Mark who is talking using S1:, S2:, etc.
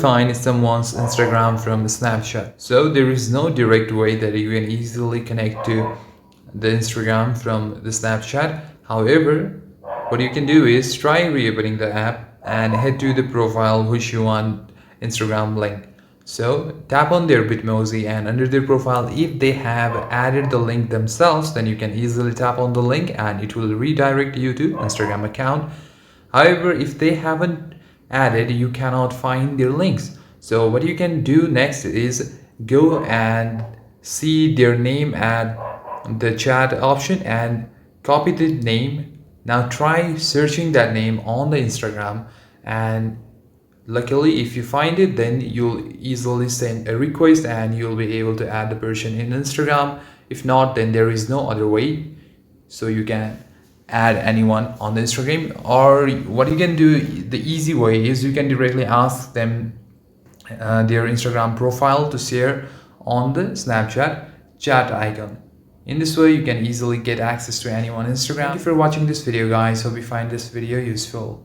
S1: find someone's Instagram from Snapchat. So there is no direct way that you can easily connect to the Instagram from the Snapchat. However, what you can do is try reopening the app and head to the profile which you want Instagram link. So tap on their Bitmoji, and under their profile, if they have added the link themselves, then you can easily tap on the link and it will redirect you to Instagram account. However, if they haven't added, you cannot find their links. So what you can do next is go and see their name at the chat option and copy the name. Now try searching that name on the Instagram, and luckily if you find it, then you'll easily send a request and you'll be able to add the person in Instagram. If not, then there is no other way. So you can add anyone on the Instagram, or what you can do, the easy way is you can directly ask them their Instagram profile to share on the Snapchat chat icon. In this way, you can easily get access to anyone on Instagram. Thank you for watching this video, guys. Hope you find this video useful.